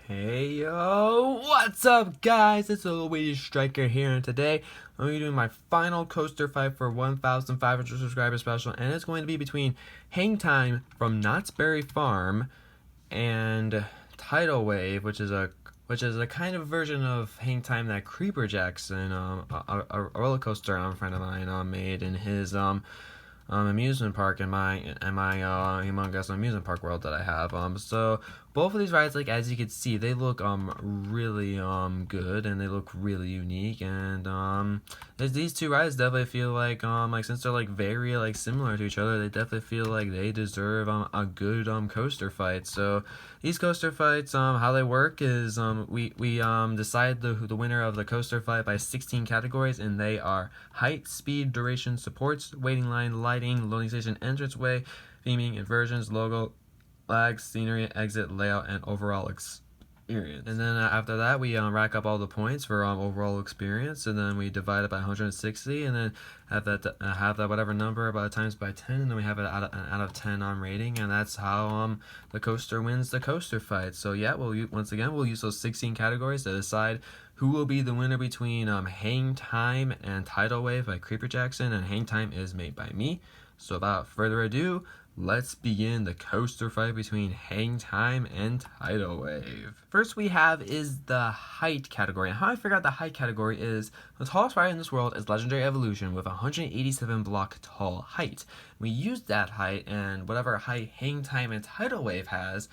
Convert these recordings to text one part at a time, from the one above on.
Hey yo, what's up guys? It's Luigi Striker here, and today I'm going to be doing my final coaster fight for 1,500 subscriber special, and it's going to be between Hangtime from Knott's Berry Farm and Tidal Wave, which is a kind of version of Hangtime that CreeperJackson, a roller coaster friend of mine made in his amusement park in my humongous amusement park world that I have. So both of these rides, like as you can see, they look really good, and they look really unique, and these two rides definitely feel like since they're like very like similar to each other, they definitely feel like they deserve a good coaster fight. So these coaster fights, how they work is we decide the winner of the coaster fight by 16 categories, and they are height, speed, duration, supports, waiting line, lighting, loading station, entranceway, theming, inversions, logo, lag, scenery, exit, layout, and overall experience. And then after that, we rack up all the points for overall experience, and then we divide it by 160, and then have that whatever number about times by 10, and then we have it out of 10 rating, and that's how the coaster wins the coaster fight. So yeah, once again we'll use those 16 categories to decide who will be the winner between Hangtime and Tidal Wave by CreeperJackson, and Hangtime is made by me. So without further ado, let's begin the coaster fight between Hangtime and Tidal Wave. First we have is the height category. And how I figured out the height category is the tallest ride in this world is Legendary Evolution with 187 block tall height. We used that height and whatever height Hangtime and Tidal Wave has,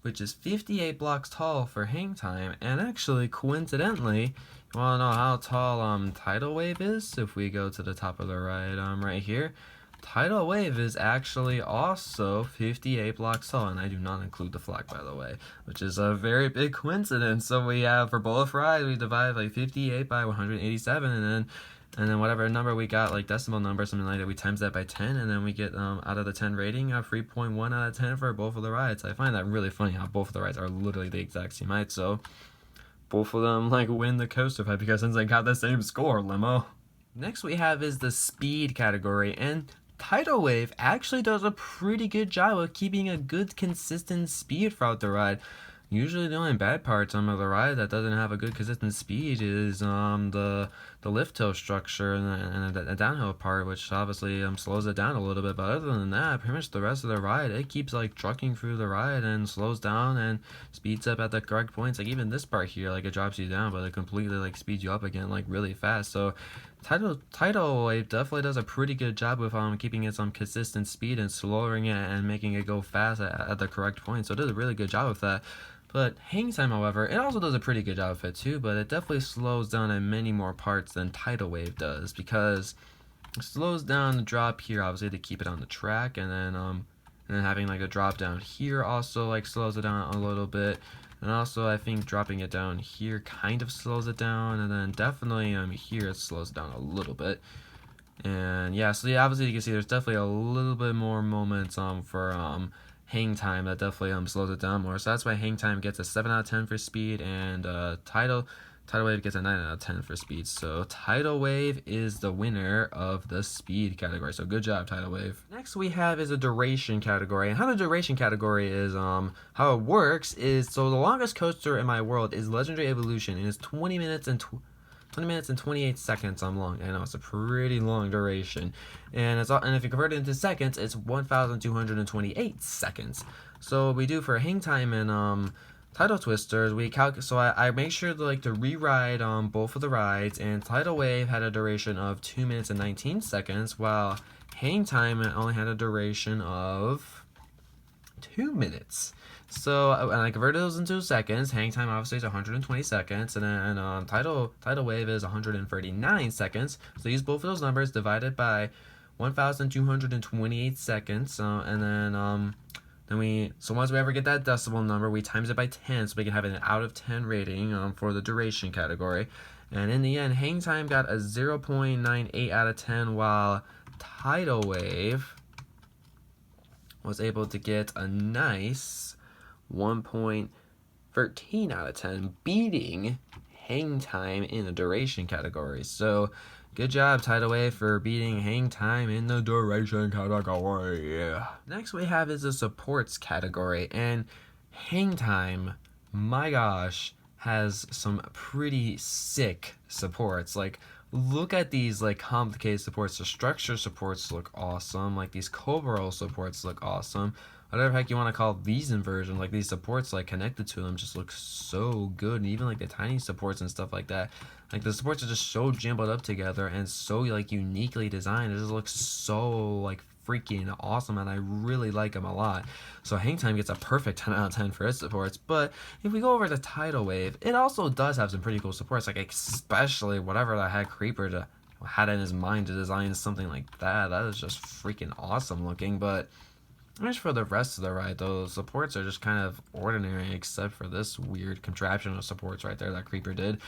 which is 58 blocks tall for Hangtime. And actually, coincidentally, you want to know how tall Tidal Wave is? If we go to the top of the ride right here, Tidal Wave is actually also 58 blocks tall, and I do not include the flag, by the way, which is a very big coincidence. So we have, for both rides, we divide like 58 by 187, and then whatever number we got, like decimal number, something like that, we times that by 10, and then we get out of the 10 rating a 3.1 out of 10 for both of the rides. I find that really funny how both of the rides are literally the exact same height, so both of them like win the coaster fight because since they got the same score, limo. Next we have is the speed category, and Tidal Wave actually does a pretty good job of keeping a good consistent speed throughout the ride. Usually the only bad parts of the ride that doesn't have a good consistent speed is the lift hill structure and the downhill part, which obviously slows it down a little bit. But other than that, pretty much the rest of the ride, it keeps like trucking through the ride and slows down and speeds up at the correct points. Like even this part here, like it drops you down, but it completely like speeds you up again like really fast. So Tidal Wave definitely does a pretty good job with keeping its consistent speed and slowing it and making it go fast at the correct point. So it does a really good job with that. But Hangtime, however, it also does a pretty good job of it too, but it definitely slows down in many more parts than Tidal Wave does, because it slows down the drop here, obviously, to keep it on the track, and then having like a drop down here also like slows it down a little bit, and also I think dropping it down here kind of slows it down, and then definitely here it slows it down a little bit. And yeah, so yeah, obviously you can see there's definitely a little bit more moments for Hangtime that definitely slows it down more. So that's why Hangtime gets a 7 out of 10 for speed, and Tidal Wave gets a 9 out of 10 for speed. So Tidal Wave is the winner of the speed category. So good job, Tidal Wave. Next we have is a duration category. And how the duration category is, how it works is, so the longest coaster in my world is Legendary Evolution, and it's 20 minutes and 28 seconds long. I know it's a pretty long duration, and if you convert it into seconds, it's 1,228 seconds. So what we do for Hangtime and Tidal Twisters, we calculate. So I make sure to re-ride both of the rides, and Tidal Wave had a duration of 2 minutes and 19 seconds, while Hangtime only had a duration of 2 minutes. So, and I converted those into seconds. Hangtime obviously is 120 seconds, and then Tidal Wave is 139 seconds. So use both of those numbers divided by 1,228 seconds, and then once we ever get that decimal number, we times it by 10, so we can have an out of 10 rating for the duration category. And in the end, Hangtime got a 0.98 out of 10, while Tidal Wave was able to get a nice 1.13 out of 10, beating Hangtime in the duration category. So good job, Tidal Wave, for beating Hangtime in the duration category. Next we have is the supports category, and Hangtime my gosh, has some pretty sick supports. Like, look at these like complicated supports. The structure supports look awesome. Like these coverall supports look awesome. Whatever heck you want to call these inversion, like these supports like connected to them just look so good. And even like the tiny supports and stuff like that. Like the supports are just so jumbled up together and so like uniquely designed. It just looks so like freaking awesome, and I really like them a lot. So Hangtime gets a perfect 10 out of 10 for its supports. But if we go over to Tidal Wave, it also does have some pretty cool supports, like especially whatever the heck Creeper had in his mind to design something like that. That is just freaking awesome looking. But as for the rest of the ride, those supports are just kind of ordinary, except for this weird contraption of supports right there that Creeper did.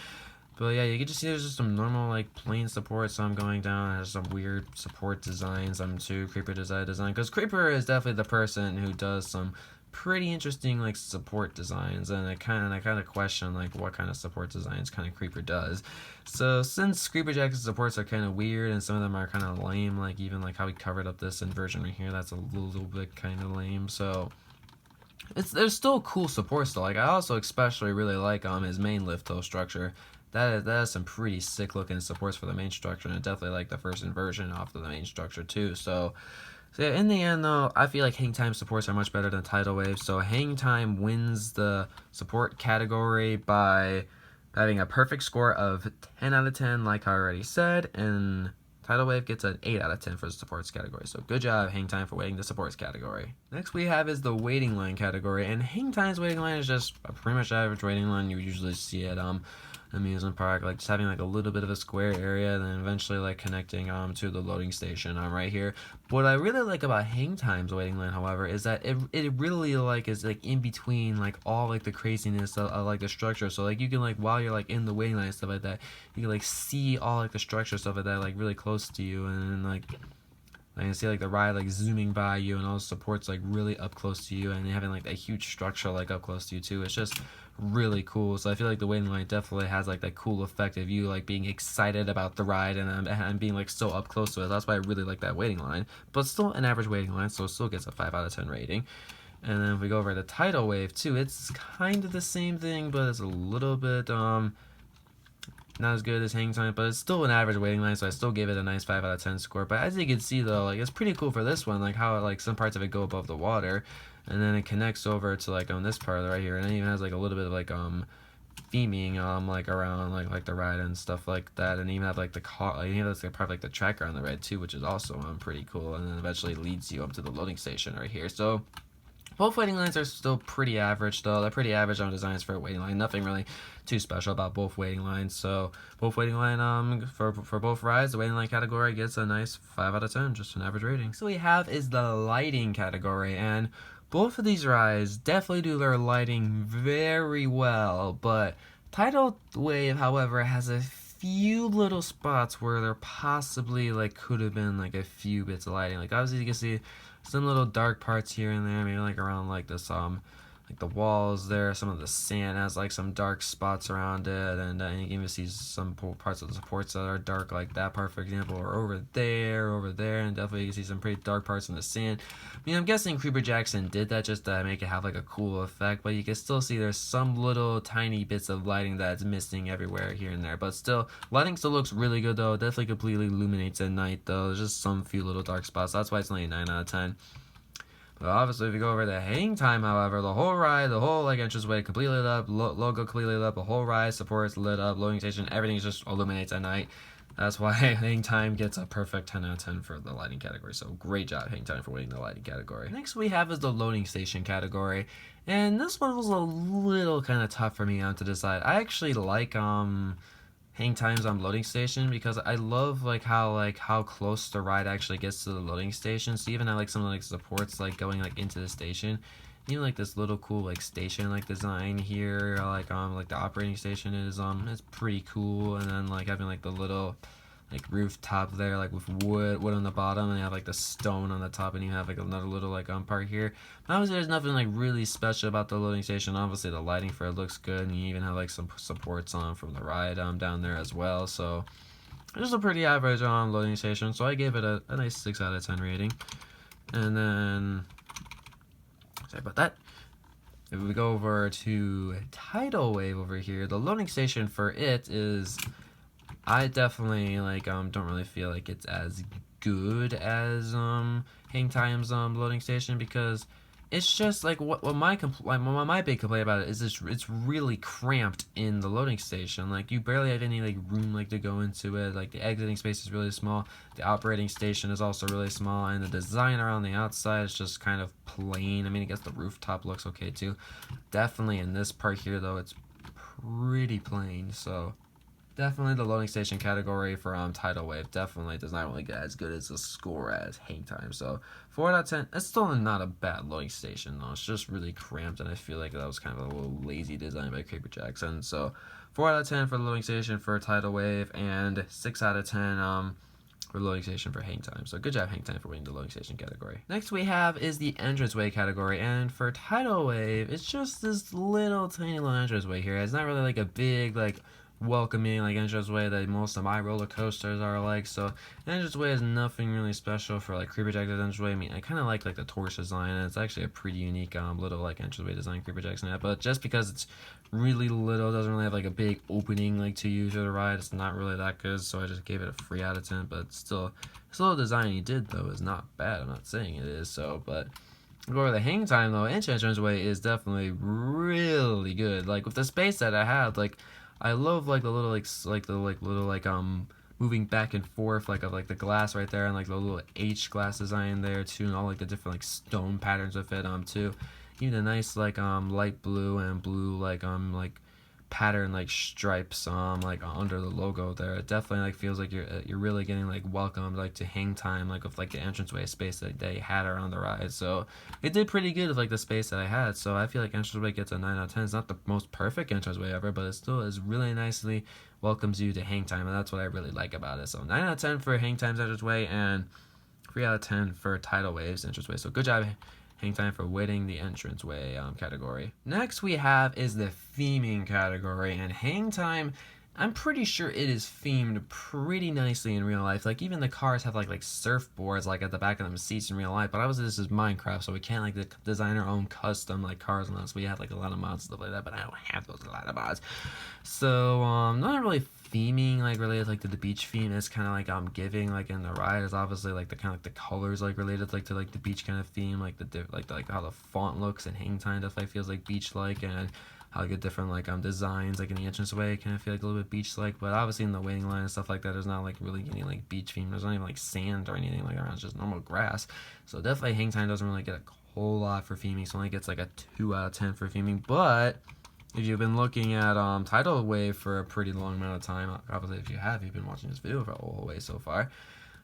But yeah, you can just see there's just some normal like plain support. So I'm going down. There's some weird support designs. I'm too Creeper design because Creeper is definitely the person who does some pretty interesting like support designs, and I kind of question like what kind of support designs kind of Creeper does. So since CreeperJackson supports are kind of weird and some of them are kind of lame, like even like how he covered up this inversion right here, that's a little bit kind of lame. So there's still cool supports though. Like I also especially really like his main lift though structure. That has some pretty sick looking supports for the main structure, and I definitely like the first inversion off of the main structure too. So yeah, in the end though, I feel like Hangtime supports are much better than Tidal Wave. So Hangtime wins the support category by having a perfect score of 10 out of 10, like I already said, and Tidal Wave gets an 8 out of 10 for the supports category. So good job, Hangtime, for winning the supports category. Next we have is the waiting line category, and Hangtime's waiting line is just a pretty much average waiting line you usually see at amusement park, like just having like a little bit of a square area, and then eventually like connecting to the loading station right here. What I really like about Hangtime's waiting line, however, is that it really like is like in between like all like the craziness of like the structure. So like you can like while you're like in the waiting line and stuff like that, you can like see all like the structure stuff like that like really close to you, and then, like I can see like the ride like zooming by you, and all the supports like really up close to you, and having like that huge structure like up close to you too. It's just really cool. So I feel like the waiting line definitely has like that cool effect of you like being excited about the ride and being like so up close to it. That's why I really like that waiting line. But still an average waiting line, so it still gets a 5 out of 10 rating. And then if we go over to Tidal Wave too, it's kind of the same thing, but it's a little bit not as good as Hangtime, but it's still an average waiting line, so I still gave it a nice 5 out of 10 score. But as you can see though, like it's pretty cool for this one, like how like some parts of it go above the water, and then it connects over to like on this part right here, and it even has like a little bit of like theming like around like the ride and stuff like that, and even have like the car, like even have like part of like the tracker on the ride too, which is also pretty cool, and then eventually leads you up to the loading station right here. So both waiting lines are still pretty average though. They're pretty average on designs for a waiting line. Nothing really too special about both waiting lines. So both waiting line for both rides, the waiting line category gets a nice 5 out of 10, just an average rating. So we have is the lighting category, and both of these rides definitely do their lighting very well, but Tidal Wave, however, has a few little spots where there possibly like could have been like a few bits of lighting. Like obviously you can see some little dark parts here and there, maybe like around like this like the walls there. Some of the sand has like some dark spots around it, and you can even see some parts of the supports that are dark, like that part for example, or over there, and definitely you can see some pretty dark parts in the sand. I mean, I'm guessing CreeperJackson did that just to make it have like a cool effect, but you can still see there's some little tiny bits of lighting that's missing everywhere here and there. But still, lighting still looks really good though. It definitely completely illuminates at night though. There's just some few little dark spots. That's why it's only a 9 out of 10. But obviously, if you go over to Hangtime, however, the whole ride, the whole like entranceway completely lit up, logo completely lit up, the whole ride, supports lit up, loading station, everything just illuminates at night. That's why Hangtime gets a perfect 10 out of 10 for the lighting category. So great job, Hangtime, for winning the lighting category. Next we have is the loading station category, and this one was a little kind of tough for me to decide. I actually like Hangtime's loading station because I love like how close the ride actually gets to the loading station. So even I like some of like supports like going like into the station. Even like this little cool like station like design here, like the operating station is it's pretty cool, and then like having like the little like rooftop there like with wood on the bottom, and you have like the stone on the top, and you have like another little like part here. But obviously there's nothing like really special about the loading station. Obviously the lighting for it looks good, and you even have like some supports from the ride down there as well. So just a pretty average loading station, so I gave it a nice 6 out of 10 rating. And then sorry about that. If we go over to Tidal Wave over here, the loading station for it is, I definitely like don't really feel like it's as good as Hangtime's loading station, because it's just like what my big complaint about it is it's really cramped in the loading station. Like you barely have any like room like to go into it. Like the exiting space is really small. The operating station is also really small, and the design around the outside is just kind of plain. I mean, I guess the rooftop looks okay too. Definitely in this part here though, it's pretty plain. So definitely the loading station category for Tidal Wave definitely does not really get as good as a score as Hangtime. So 4 out of 10. It's still not a bad loading station though. It's just really cramped, and I feel like that was kind of a little lazy design by CreeperJackson. So 4 out of 10 for the loading station for Tidal Wave, and 6 out of 10 for loading station for Hangtime. So good job Hangtime for winning the loading station category. Next we have is the Entranceway category, and for Tidal Wave, it's just this little tiny little entranceway here. It's not really like a big like welcoming like entranceway that most of my roller coasters are like. So entranceway is nothing really special for like CreeperJackson entranceway. I mean, I kind of like the torch design, and it's actually a pretty unique little like entranceway design CreeperJackson had. But just because it's really little, doesn't really have like a big opening like to use for the ride, it's not really that good. So I just gave it a 3 out of 10. But still, this little design he did though is not bad. I'm not saying it is. So, but go over the Hangtime though, entranceway is definitely really good. Like with the space that I had, like I love like the little moving back and forth like of like the glass right there, and like the little H glass design there too, and all like the different like stone patterns with it too. Even a nice like light blue and blue like pattern like stripes like under the logo there. It definitely like feels like you're really getting like welcomed like to Hangtime, like with like the entranceway space that they had around the ride. So it did pretty good with like the space that I had. So I feel like entranceway gets a 9 out of 10. It's not the most perfect entranceway ever, but it still is really nicely welcomes you to Hangtime, and that's what I really like about it. So 9 out of 10 for Hangtime's entranceway, and 3 out of 10 for Tidal Wave's entranceway. So good job Hangtime for winning the entranceway category. Next we have is the theming category, and Hangtime, I'm pretty sure it is themed pretty nicely in real life. Like even the cars have like surfboards like at the back of them seats in real life, but obviously this is Minecraft, so we can't like design our own custom like cars unless we have like a lot of mods and stuff like that, but I don't have those a lot of mods. So not really theming like related like to the beach theme. It's kind of like giving like in the ride is obviously like the kind of like the colors like related like to like the beach kind of theme, like the like how the font looks, and Hangtime definitely feels like beach like, and how like different like designs like in the entranceway kind of feel like a little bit beach like. But obviously in the waiting line and stuff like that, there's not like really any like beach theme. There's not even like sand or anything like around. It's just normal grass. So definitely Hangtime doesn't really get a whole lot for theming. So only gets like a 2 out of 10 for theming. But if you've been looking at Tidal Wave for a pretty long amount of time, obviously if you have, you've been watching this video for the whole way so far,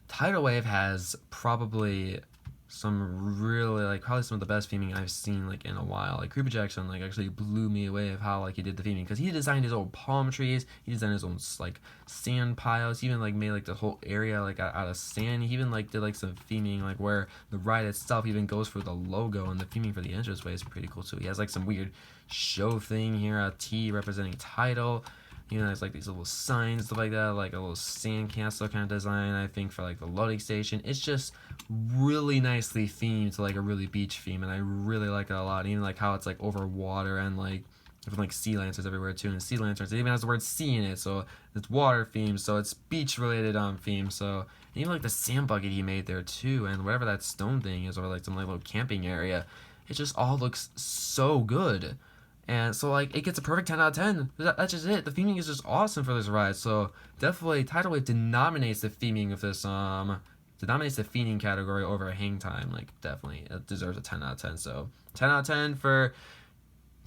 Tidal Wave has probably some really like probably some of the best theming I've seen like in a while. Like CreeperJackson like actually blew me away of how like he did the theming, because he designed his own palm trees, he designed his own like sand piles, he even like made like the whole area like out of sand. He even like did like some theming like where the ride itself even goes for the logo, and the theming for the entranceway is pretty cool too. He has like some weird show thing here, a T representing Tidal. You know, there's like these little signs, stuff like that, like a little sandcastle kind of design, I think, for like the loading station. It's just really nicely themed to like a really beach theme, and I really like it a lot. Even like how it's like over water, and like different like sea lanterns everywhere too, and sea lanterns, it even has the word sea in it, so it's water themed, so it's beach related theme. So even like the sand bucket he made there too, and whatever that stone thing is, or like some like little camping area, it just all looks so good. And so like it gets a perfect 10 out of 10. That's just it. The theming is just awesome for this ride. So definitely Tidal Wave denominates the theming of this denominates the theming category over Hangtime. Like definitely it deserves a 10 out of 10. So 10 out of 10 for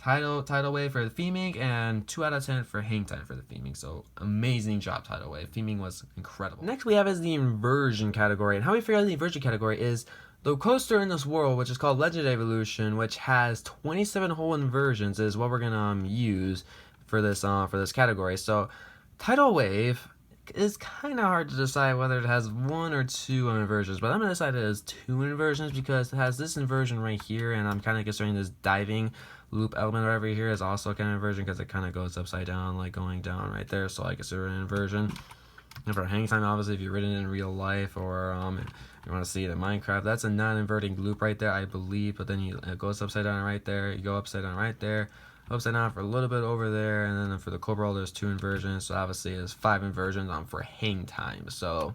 Tidal Wave for the theming, and 2 out of 10 for Hangtime for the theming. So amazing job, Tidal Wave. Theming was incredible. Next we have is the inversion category, and how we figure out the inversion category is the coaster in this world, which is called Legend Evolution, which has 27 whole inversions, is what we're gonna use for this category. So Tidal Wave is kind of hard to decide whether it has 1 or 2 inversions, but I'm gonna decide it has 2 inversions because it has this inversion right here, and I'm kind of considering this diving loop element right over here is also kind of inversion because it kind of goes upside down, like going down right there. So I consider it an inversion. And for Hangtime, obviously, if you've ridden it in real life or you want to see it in Minecraft, that's a non-inverting loop right there, I believe. But then it goes upside down right there. You go upside down right there. Upside down for a little bit over there. And then for the Cobra Roll, there's 2 inversions. So obviously, there's 5 inversions for Hangtime. So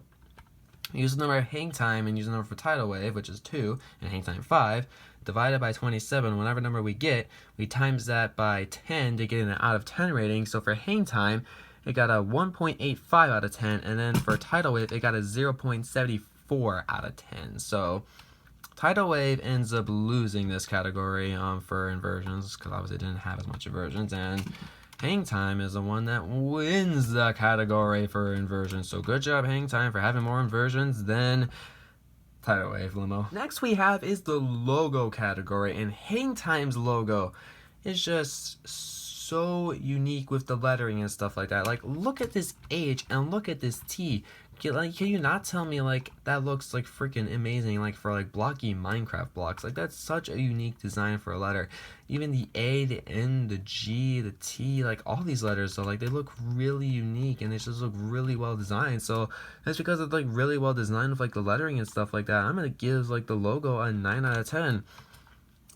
use the number of Hangtime and use the number for Tidal Wave, which is 2, and Hangtime 5, divided by 27. Whatever number we get, we times that by 10 to get an out of 10 rating. So for Hangtime, it got a 1.85 out of 10, and then for Tidal Wave, it got a 0.74 out of 10. So Tidal Wave ends up losing this category for inversions, because obviously it didn't have as much inversions, and Hangtime is the one that wins the category for inversions. So good job, Hangtime, for having more inversions than Tidal Wave Limo. Next we have is the logo category, and Hangtime's logo is just so unique with the lettering and stuff like that. Like, look at this H and look at this T. Can you not tell me, like, that looks like freaking amazing, like, for like blocky Minecraft blocks? Like, that's such a unique design for a letter. Even the A, the N, the G, the T, like, all these letters, so like they look really unique and they just look really well designed. So that's because it's like really well designed with like the lettering and stuff like that. I'm gonna give like the logo a 9 out of 10.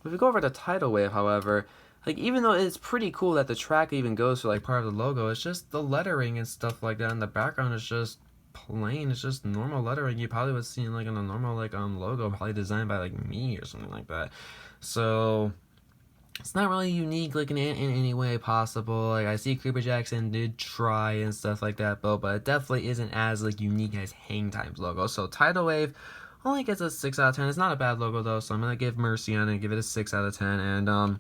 If we go over to Tidal Wave, however, like, even though it's pretty cool that the track even goes for like part of the logo, it's just the lettering and stuff like that, and the background is just plain. It's just normal lettering you probably would see in like on a normal like logo, probably designed by like me or something like that. So it's not really unique like in any way possible. Like, I see CreeperJackson did try and stuff like that, but it definitely isn't as like unique as Hangtime's logo. So Tidal Wave only gets a 6 out of 10. It's not a bad logo though, so I'm gonna give Mercy on it and give it a 6 out of 10. And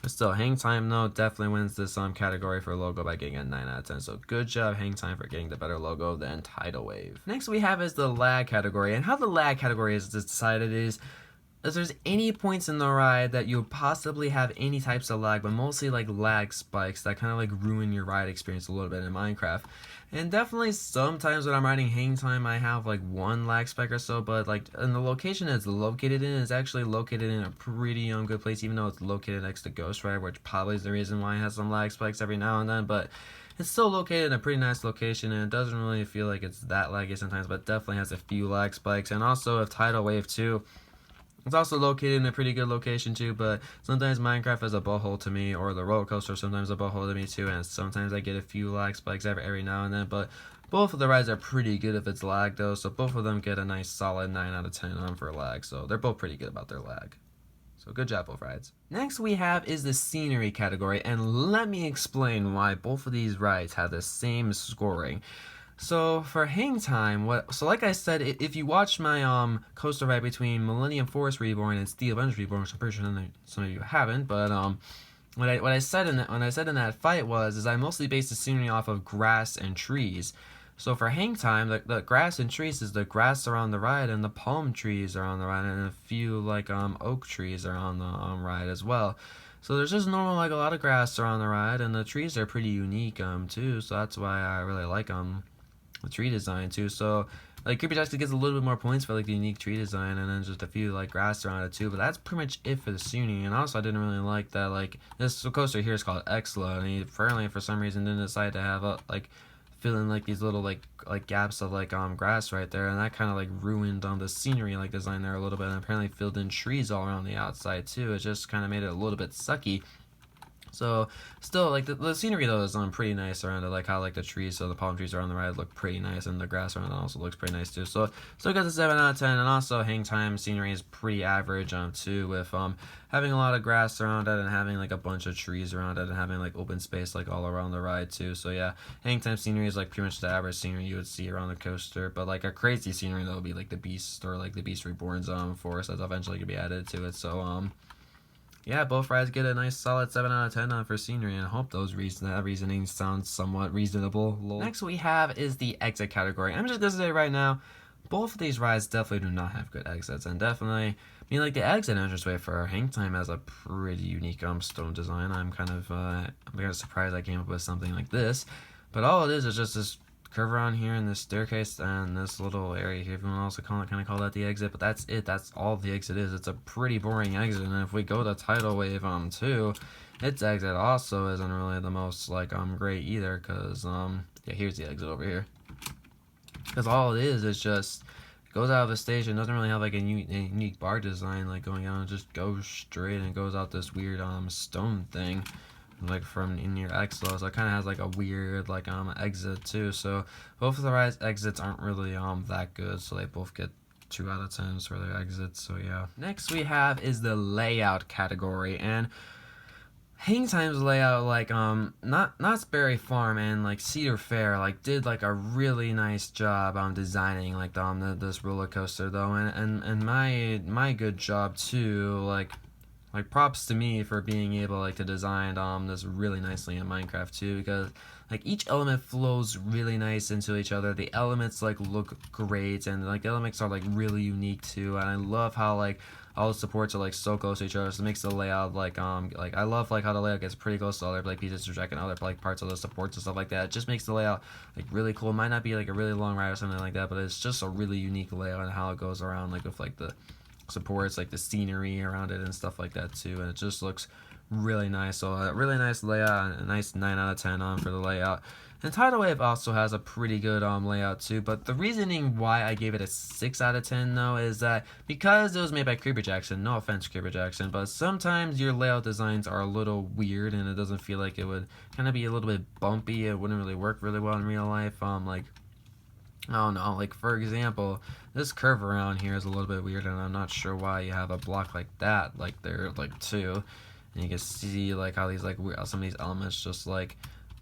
still, Hangtime though definitely wins this category for logo by getting a 9 out of 10. So good job, Hangtime, for getting the better logo than Tidal Wave. Next we have is the lag category, and how the lag category is decided is if there's any points in the ride that you possibly have any types of lag, but mostly like lag spikes that kind of like ruin your ride experience a little bit in Minecraft. And definitely sometimes when I'm riding Hangtime, I have like 1 lag spike or so, but like in the location it's located in, it's actually located in a pretty good place, even though it's located next to Ghost Rider, which probably is the reason why it has some lag spikes every now and then, but it's still located in a pretty nice location, and it doesn't really feel like it's that laggy sometimes, but definitely has a few lag spikes. And also with Tidal Wave too, it's also located in a pretty good location too, but sometimes Minecraft is a butthole to me, or the roller coaster sometimes a butthole to me too, and sometimes I get a few lag spikes every now and then, but both of the rides are pretty good if it's lag though, so both of them get a nice solid 9 out of 10 for lag, so they're both pretty good about their lag. So good job, both rides. Next we have is the scenery category, and let me explain why both of these rides have the same scoring. So for Hangtime, so like I said, if you watch my coaster ride between Millennium Forest Reborn and Steel Avengers Reborn, which I'm pretty sure some of you haven't, but what I said in that fight is I mostly based the scenery off of grass and trees. So for Hangtime, the grass and trees is the grass around the ride, and the palm trees are on the ride, and a few like oak trees are on the ride as well. So there's just normal like a lot of grass around the ride, and the trees are pretty unique too. So that's why I really like the tree design too. So like CreeperJackson gets a little bit more points for like the unique tree design, and then just a few like grass around it too, but that's pretty much it for the scenery. And also I didn't really like that like this coaster here is called Exla, and he apparently for some reason didn't decide to have like fill in like these little like gaps of like grass right there, and that kind of like ruined the scenery like design there a little bit, and apparently filled in trees all around the outside too. It just kind of made it a little bit sucky. So still, like the scenery though is pretty nice around it, like how like the trees, so the palm trees around the ride look pretty nice, and the grass around it also looks pretty nice too. So still got the 7 out of 10, and also Hangtime scenery is pretty average too, with having a lot of grass around it and having like a bunch of trees around it and having like open space like all around the ride too. So yeah, Hangtime scenery is like pretty much the average scenery you would see around the coaster, but like a crazy scenery though would be like the Beast, or like the Beast Reborn's forest that's eventually gonna be added to it. So yeah, both rides get a nice solid 7 out of 10 for scenery, and I hope that reasoning sounds somewhat reasonable. Lol. Next we have is the exit category. I'm just gonna say right now, both of these rides definitely do not have good exits, and definitely, I mean, like the exit entranceway for Hangtime has a pretty unique stone design. I'm kind of surprised I came up with something like this, but all it is just this curve around here and this staircase and this little area here. Everyone else kind of call that the exit, but that's it. That's all the exit is. It's a pretty boring exit, and if we go to Tidal Wave too, its exit also isn't really the most like great either, because yeah, here's the exit over here. because all it is just goes out of the station. Doesn't really have like a unique bar design like going on. It just goes straight and goes out this weird stone thing like from in your exo. So it kind of has like a weird like exit too. So both of the ride's exits aren't really that good. So they both get 2 out of 10s for their exits. So yeah. Next we have is the layout category, and Hangtime's layout, like Knott's Berry Farm and like Cedar Fair, like did like a really nice job on designing like this roller coaster though, and my good job too, like props to me for being able like to design this really nicely in Minecraft too, because like each element flows really nice into each other. The elements like look great, and like the elements are like really unique too, and I love how like all the supports are like so close to each other, so it makes the layout like I love like how the layout gets pretty close to other like pieces of track and other like parts of the supports and stuff like that. It just makes the layout like really cool. It might not be like a really long ride or something like that, but it's just a really unique layout and how it goes around like with like the supports, like the scenery around it and stuff like that too, and it just looks really nice. So a really nice layout, and a nice 9 out of 10 for the layout. And Tidal Wave also has a pretty good layout too, but the reasoning why I gave it a 6 out of 10 though is that because it was made by CreeperJackson, no offense CreeperJackson, but sometimes your layout designs are a little weird and it doesn't feel like it would kind of be a little bit bumpy. It wouldn't really work really well in real life. Like I don't know, like for example, this curve around here is a little bit weird, and I'm not sure why you have a block like that, like there, like too. And you can see like how these like some of these elements just like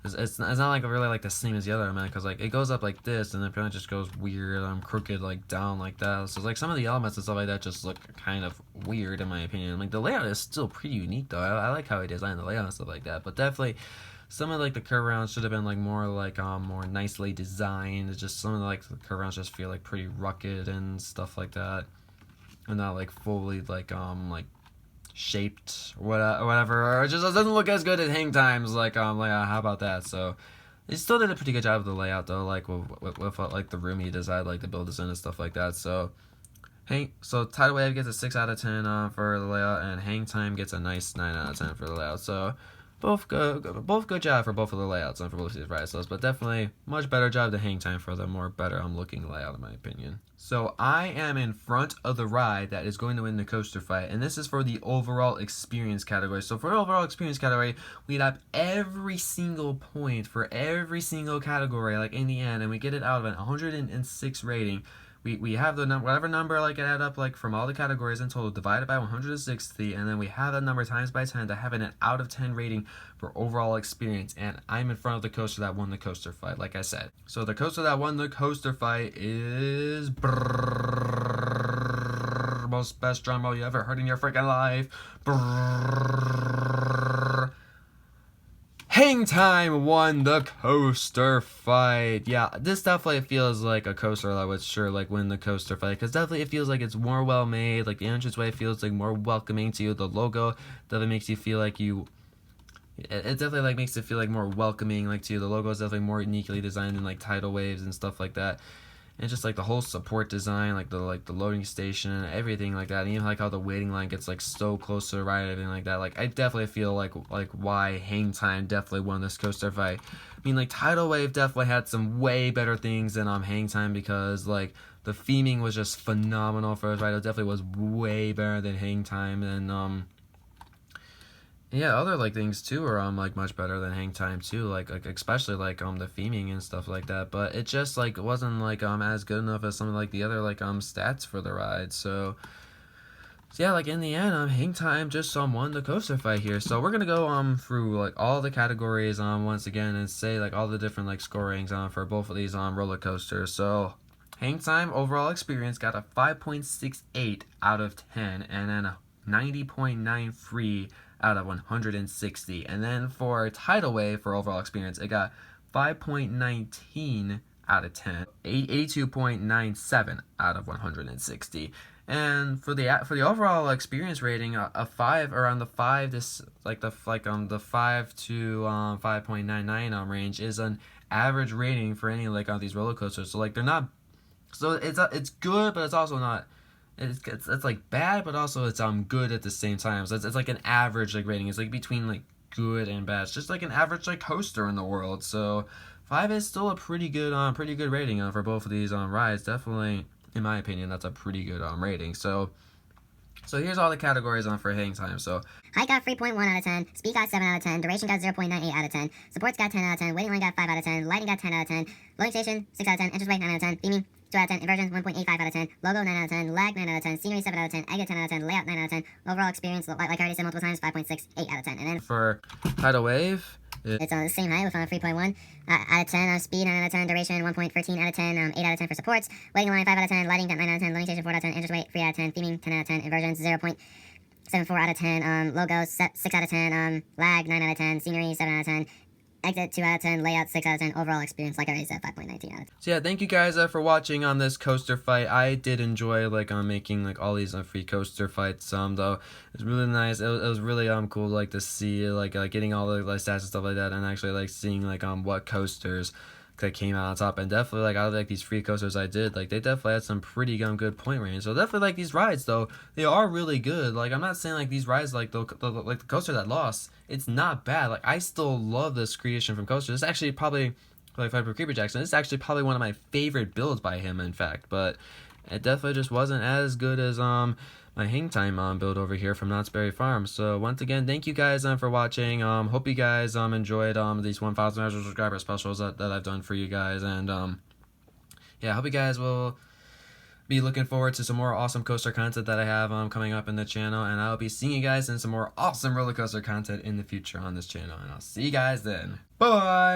it's not like really like the same as the other element, because like it goes up like this and then it just goes weird crooked like down like that. So like some of the elements and stuff like that just look kind of weird in my opinion. Like the layout is still pretty unique though. I like how he designed the layout and stuff like that, but definitely some of like the curve rounds should have been like more like more nicely designed. It's just some of the, like the curve rounds just feel like pretty rugged and stuff like that, and not like fully like shaped or whatever, or it just doesn't look as good as Hangtime's how about that. So they still did a pretty good job of the layout though, like with like the room he designed, like the builders in and stuff like that. So Tidal Wave gets a 6 out of 10 for the layout, and Hangtime gets a nice 9 out of 10 for the layout. So both good job for both of the layouts and for both of these ride slows, but definitely much better job than Hangtime for the more better looking layout in my opinion. So I am in front of the ride that is going to win the coaster fight, and this is for the overall experience category. So for the overall experience category, we have every single point for every single category like in the end, and we get it out of an 106 rating. We have the number, whatever number like add up like from all the categories in total, divided by 160, and then we have that number times by 10 to have an out of 10 rating for overall experience. And I'm in front of the coaster that won the coaster fight, like I said. So the coaster that won the coaster fight is most best drum roll you ever heard in your freaking life. Hangtime won the coaster fight. Yeah, this definitely feels like a coaster that would sure like win the coaster fight, because definitely it feels like it's more well made. Like the entranceway feels like more welcoming to you. The logo definitely makes you feel like you. It definitely like makes it feel like more welcoming like to you. The logo is definitely more uniquely designed than like tidal waves and stuff like that. And just like the whole support design, like the loading station and everything like that, and even like how the waiting line gets like so close to the ride and everything like that. Like I definitely feel like why Hangtime definitely won this coaster fight. I mean, like Tidal Wave definitely had some way better things than Hangtime, because like the theming was just phenomenal for this ride. It definitely was way better than Hangtime, and yeah, other like things too are like much better than Hangtime too, like especially like the theming and stuff like that. But it just like wasn't like as good enough as some of like the other like stats for the ride. So yeah, like in the end, Hangtime just won the coaster fight here. So we're gonna go through like all the categories once again and say like all the different like scorings for both of these roller coasters. So Hangtime overall experience got a 5.68 out of 10, and then a 90.93 out of 160. And then for Tidal Wave for overall experience, it got 5.19 out of 10, 82.97 out of 160. And for the overall experience rating, a 5, around the 5, this like the 5 to 5.99 range is an average rating for any like these roller coasters. So like they're not, so it's good, but it's also not. It's like bad, but also it's good at the same time. So it's like an average like rating. It's like between like good and bad. It's just like an average like coaster in the world. So 5 is still a pretty good rating for both of these rides. Definitely, in my opinion, that's a pretty good rating. So here's all the categories for Hangtime. So height got 3.1 out of 10, speed got 7 out of 10, duration got 0.98 out of 10, supports got 10 out of 10, waiting line got 5 out of 10, lighting got 10 out of 10, loading station 6 out of 10, entranceway 9 out of 10, theming 2 out of 10, inversion 1.85 out of 10, logo 9 out of 10, lag 9 out of 10, scenery 7 out of 10, exit 10 out of 10, layout 9 out of 10, overall experience, like I already said multiple times, 5.68 out of 10. And then for Tidal Wave, it's on the same height with 3.1 out of 10, speed 9 out of 10, duration 1.13 out of 10, 8 out of 10 for supports, waiting line 5 out of 10, lighting got 9 out of 10, loading station 4 out of 10, entranceway 3 out of 10, theming 10 out of 10, inversions 0.74 out of 10, logo 6 out of 10, lag 9 out of 10, scenery 7 out of 10, exit 2 out of 10, layout 6 out of 10, overall experience, like I already said, 5.19 out of 10. So yeah, thank you guys for watching on this coaster fight. I did enjoy making all these free coaster fights. Though it was really nice. It was really cool to see getting all the stats and stuff like that, and actually seeing what coasters that came out on top. And definitely out of these free coasters I did, they definitely had some pretty good point range. So definitely these rides though, they are really good. I'm not saying these rides the coaster that lost, it's not bad. I still love this creation from Coaster. It's actually probably for CreeperJackson, it's actually probably one of my favorite builds by him, in fact. But it definitely just wasn't as good as my Hangtime build over here from Knott's Berry Farm. So once again, thank you guys for watching. Hope you guys enjoyed these 1,000 subscriber specials that I've done for you guys. And yeah, I hope you guys will be looking forward to some more awesome coaster content that I have coming up in the channel. And I'll be seeing you guys in some more awesome roller coaster content in the future on this channel. And I'll see you guys then. Bye!